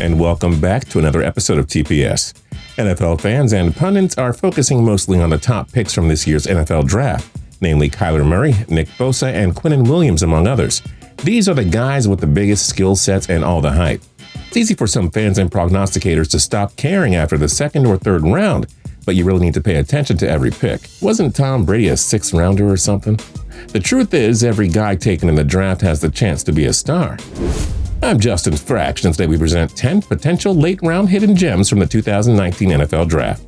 and welcome back to another episode of TPS. NFL fans and pundits are focusing mostly on the top picks from this year's NFL draft, namely Kyler Murray, Nick Bosa, and Quinnen Williams, among others. These are the guys with the biggest skill sets and all the hype. It's easy for some fans and prognosticators to stop caring after the second or third round, but you really need to pay attention to every pick. Wasn't Tom Brady a sixth rounder or something? The truth is, every guy taken in the draft has the chance to be a star. I'm Justin Fraction, and today we present 10 potential late-round hidden gems from the 2019 NFL Draft.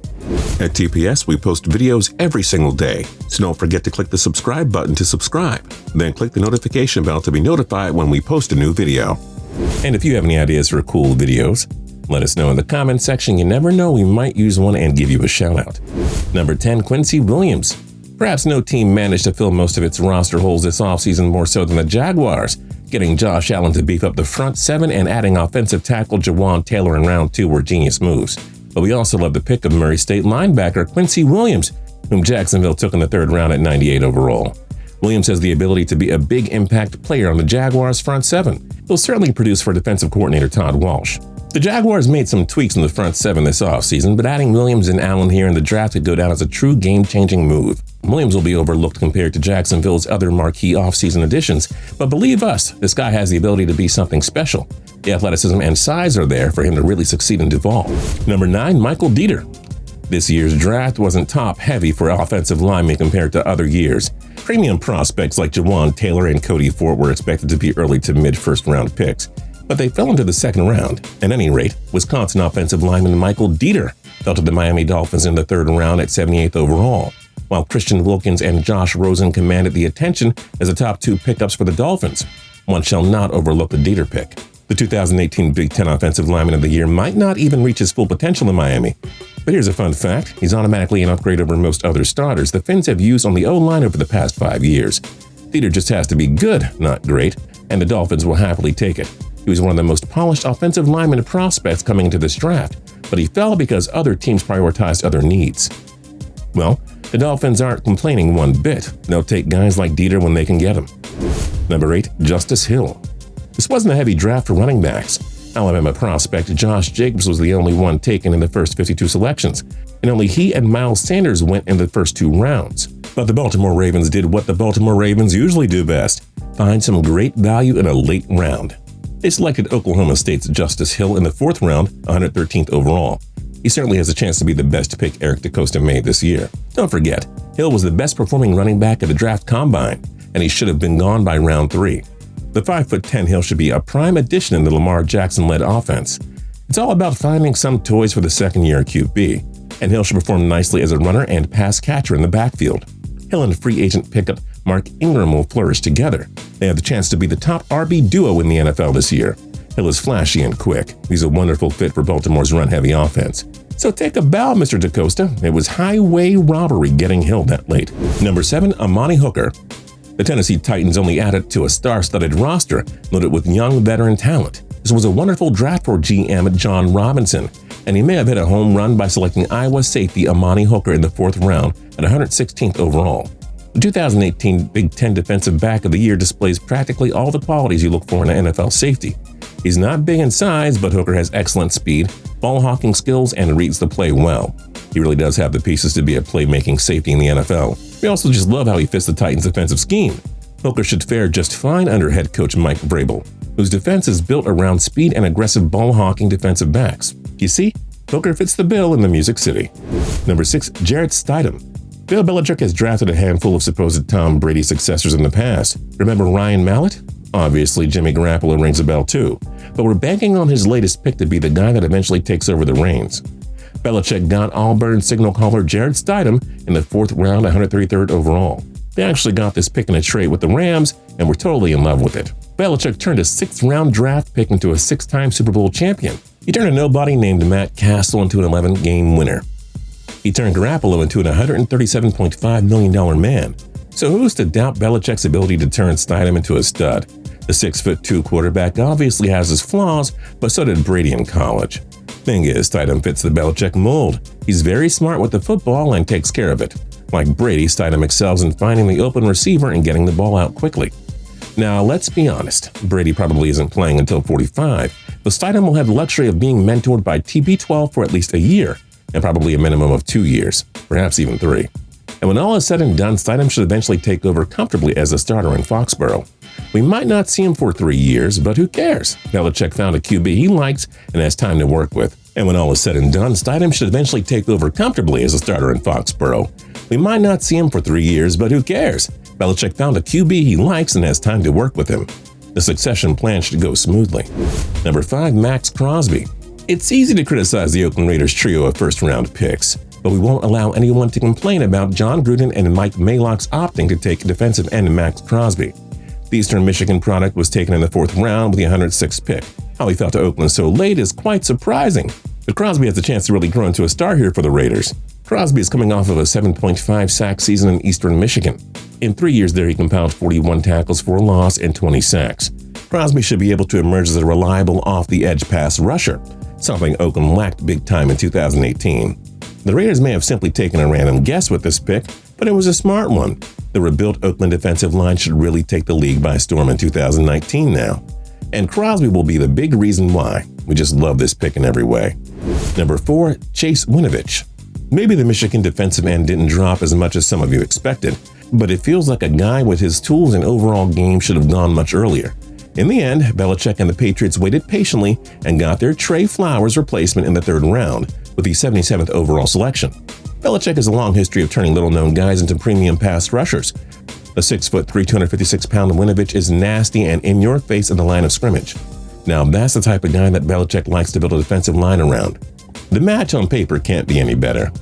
At TPS, we post videos every single day, so don't forget to click the subscribe button to subscribe. Then click the notification bell to be notified when we post a new video. And if you have any ideas for cool videos, let us know in the comments section. You never know, we might use one and give you a shout-out. Number 10, QUINCY Williams. Perhaps no team managed to fill most of its roster holes this offseason more so than the Jaguars. Getting Josh Allen to beef up the front seven and adding offensive tackle JAWAN Taylor in round 2 were genius moves. But we also love the pick of Murray State linebacker QUINCY Williams, whom Jacksonville took in the 3rd round at 98 overall. Williams has the ability to be a big impact player on the Jaguars' front seven. He'll certainly produce for defensive coordinator Todd Walsh. The Jaguars made some tweaks in the front seven this offseason, but adding Williams and Allen here in the draft could go down as a true game-changing move. Williams will be overlooked compared to Jacksonville's other marquee offseason additions, but believe us, this guy has the ability to be something special. The athleticism and size are there for him to really succeed and evolve. Number 9, Michael DEITER. This year's draft wasn't top-heavy for offensive linemen compared to other years. Premium prospects like JAWAN Taylor and Cody Fort were expected to be early to mid-first-round picks, but they fell into the 2nd round. At any rate, Wisconsin offensive lineman Michael DEITER fell to the Miami Dolphins in the 3rd round at 78th overall, while Christian Wilkins and Josh Rosen commanded the attention as the top 2 pickups for the Dolphins. One shall not overlook the DEITER pick. The 2018 Big Ten Offensive Lineman of the Year might not even reach his full potential in Miami. But here's a fun fact. He's automatically an upgrade over most other starters the Finns have used on the O-line over the past 5 years. DEITER just has to be good, not great, and the Dolphins will happily take it. He was one of the most polished offensive lineman prospects coming into this draft, but he fell because other teams prioritized other needs. Well, the Dolphins aren't complaining one bit. They'll take guys like DEITER when they can get them. Number 8, Justice Hill. This wasn't a heavy draft for running backs. Alabama prospect Josh Jacobs was the only one taken in the first 52 selections, and only he and Miles Sanders went in the first 2 rounds. But the Baltimore Ravens did what the Baltimore Ravens usually do best: find some great value in a late round. They selected Oklahoma State's Justice Hill in the 4th round, 113th overall. He certainly has a chance to be the best pick Eric DeCosta made this year. Don't forget, Hill was the best performing running back at the draft combine, and he should have been gone by round 3. The 5'10" Hill should be a prime addition in the Lamar Jackson-led offense. It's all about finding some toys for the second-year QB, and Hill should perform nicely as a runner and pass catcher in the backfield. Hill and free agent pickup Mark Ingram will flourish together. They have the chance to be the top RB duo in the NFL this year. Hill is flashy and quick. He's a wonderful fit for Baltimore's run-heavy offense. So take a bow, Mr. DeCosta. It was highway robbery getting Hill that late. Number 7, AMANI Hooker. The Tennessee Titans only added to a star-studded roster loaded with young veteran talent. This was a wonderful draft for GM John Robinson, and he may have hit a home run by selecting Iowa safety AMANI Hooker in the 4th round at 116th overall. The 2018 Big Ten Defensive Back of the Year displays practically all the qualities you look for in an NFL safety. He's not big in size, but Hooker has excellent speed, ball-hawking skills, and reads the play well. He really does have the pieces to be a playmaking safety in the NFL. We also just love how he fits the Titans' defensive scheme. Hooker should fare just fine under head coach Mike Vrabel, whose defense is built around speed and aggressive ball-hawking defensive backs. You see, Hooker fits the bill in the Music City. Number 6, JARRETT STIDHAM. Bill Belichick has drafted a handful of supposed Tom Brady successors in the past. Remember Ryan Mallett? Obviously, Jimmy Garoppolo rings a bell too, but we're banking on his latest pick to be the guy that eventually takes over the reins. Belichick got Auburn signal caller JARRETT STIDHAM in the 4th round, 133rd overall. They actually got this pick in a trade with the Rams and were totally in love with it. Belichick turned a 6th-round draft pick into a 6-time Super Bowl champion. He turned a nobody named Matt Castle into an 11-game winner. He turned Garoppolo into an $137.5 million man. So who's to doubt Belichick's ability to turn Stidham into a stud? The 6'2" quarterback obviously has his flaws, but so did Brady in college. Thing is, Stidham fits the Belichick mold. He's very smart with the football and takes care of it. Like Brady, Stidham excels in finding the open receiver and getting the ball out quickly. Now, let's be honest, Brady probably isn't playing until 45, but Stidham will have the luxury of being mentored by TB12 for at least a year, and probably a minimum of 2 years, perhaps even 3. And when all is said and done, Stidham should eventually take over comfortably as a starter in Foxborough. We might not see him for 3 years, but who cares? Belichick found a QB he likes and has time to work with. And when all is said and done, Stidham should eventually take over comfortably as a starter in Foxborough. We might not see him for 3 years, but who cares? Belichick found a QB he likes and has time to work with him. The succession plan should go smoothly. Number 5, MAXX CROSBY. It's easy to criticize the Oakland Raiders trio of first-round picks, but we won't allow anyone to complain about John Gruden and Mike Mayock's opting to take defensive end MAXX CROSBY. The Eastern Michigan product was taken in the 4th round with the 106th pick. How he fell to Oakland so late is quite surprising, but Crosby has a chance to really grow into a star here for the Raiders. Crosby is coming off of a 7.5 sack season in Eastern Michigan. In 3 years there, he compiled 41 tackles for a loss and 20 sacks. Crosby should be able to emerge as a reliable off-the-edge pass rusher, something Oakland lacked big time in 2018. The Raiders may have simply taken a random guess with this pick, but it was a smart one. The rebuilt Oakland defensive line should really take the league by storm in 2019 now. And Crosby will be the big reason why. We just love this pick in every way. Number 4, Chase Winovich. Maybe the Michigan defensive end didn't drop as much as some of you expected, but it feels like a guy with his tools and overall game should have gone much earlier. In the end, Belichick and the Patriots waited patiently and got their Trey Flowers replacement in the 3rd round with the 77th overall selection. Belichick has a long history of turning little-known guys into premium pass rushers. The 6'3", 256-pound Winovich is nasty and in your face in the line of scrimmage. Now that's the type of guy that Belichick likes to build a defensive line around. The match on paper can't be any better.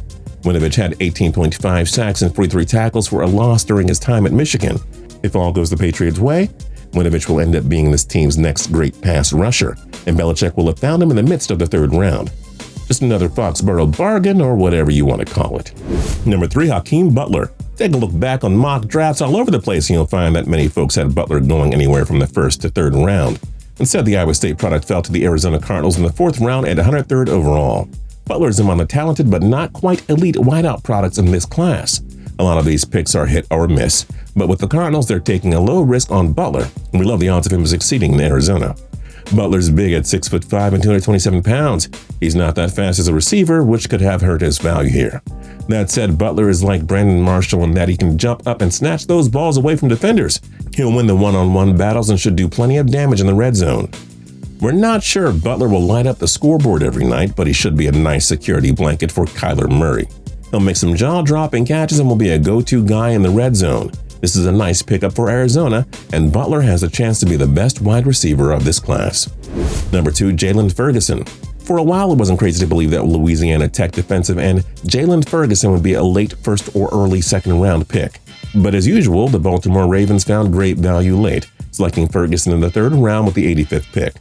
Winovich had 18.5 sacks and 43 tackles for a loss during his time at Michigan. If all goes the Patriots' way, Winovich will end up being this team's next great pass rusher, and Belichick will have found him in the midst of the 3rd round. Just another Foxborough bargain or whatever you want to call it. Number 3, HAKEEM BUTLER. Take a look back on mock drafts all over the place and you'll find that many folks had Butler going anywhere from the 1st to 3rd round. Instead, the Iowa State product fell to the Arizona Cardinals in the 4th round at 103rd overall. Butler is among the talented but not quite elite wideout products in this class. A lot of these picks are hit or miss, but with the Cardinals, they're taking a low risk on Butler, and we love the odds of him succeeding in Arizona. Butler's big at 6'5" and 227 pounds. He's not that fast as a receiver, which could have hurt his value here. That said, Butler is like Brandon Marshall in that he can jump up and snatch those balls away from defenders. He'll win the one-on-one battles and should do plenty of damage in the red zone. We're not sure if Butler will light up the scoreboard every night, but he should be a nice security blanket for Kyler Murray. He'll make some jaw-dropping catches and will be a go-to guy in the red zone. This is a nice pickup for Arizona, and Butler has a chance to be the best wide receiver of this class. Number 2, Jalen Ferguson. For a while, it wasn't crazy to believe that Louisiana Tech defensive end Jalen Ferguson would be a late 1st or early 2nd round pick. But as usual, the Baltimore Ravens found great value late, selecting Ferguson in the 3rd round with the 85th pick.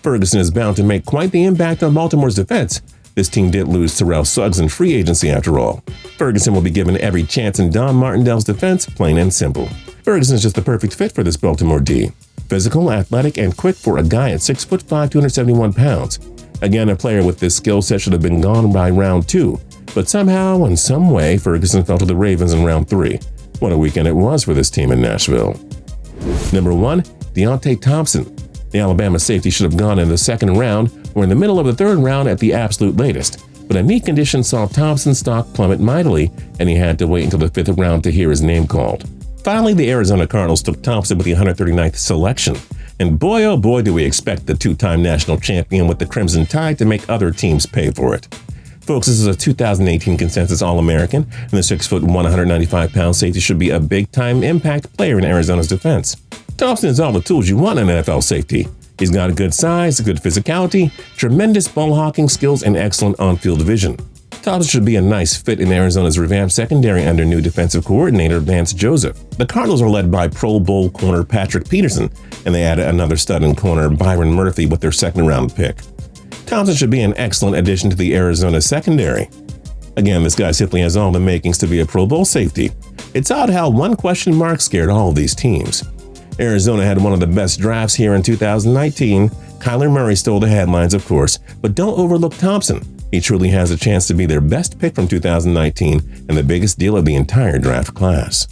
Ferguson is bound to make quite the impact on Baltimore's defense. This team did lose Terrell Suggs in free agency after all. Ferguson will be given every chance in Don Martindale's defense, plain and simple. Ferguson is just the perfect fit for this Baltimore D. Physical, athletic, and quick for a guy at 6'5", 271 pounds. Again, a player with this skill set should have been gone by round 2, but somehow, in some way, Ferguson fell to the Ravens in round 3. What a weekend it was for this team in Nashville. Number 1, DeIonte Thompson. The Alabama safety should have gone in the 2nd round or in the middle of the 3rd round at the absolute latest, but a knee condition saw Thompson's stock plummet mightily, and he had to wait until the 5th round to hear his name called. Finally, the Arizona Cardinals took Thompson with the 139th selection, and boy oh boy do we expect the 2-time national champion with the Crimson Tide to make other teams pay for it. Folks, this is a 2018 consensus All-American, and the 6'1", 195-pound safety should be a big-time impact player in Arizona's defense. Thompson has all the tools you want in NFL safety. He's got a good size, good physicality, tremendous ball-hawking skills, and excellent on-field vision. Thompson should be a nice fit in Arizona's revamped secondary under new defensive coordinator Vance Joseph. The Cardinals are led by Pro Bowl corner Patrick Peterson, and they added another stud in corner Byron Murphy with their 2nd-round pick. Thompson should be an excellent addition to the Arizona secondary. Again, this guy simply has all the makings to be a Pro Bowl safety. It's odd how one question mark scared all of these teams. Arizona had one of the best drafts here in 2019. Kyler Murray stole the headlines, of course, but don't overlook Thompson. He truly has a chance to be their best pick from 2019 and the biggest deal of the entire draft class.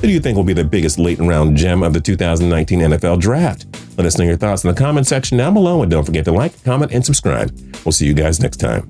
Who do you think will be the biggest late-round gem of the 2019 NFL Draft? Let us know your thoughts in the comment section down below, and don't forget to like, comment, and subscribe. We'll see you guys next time.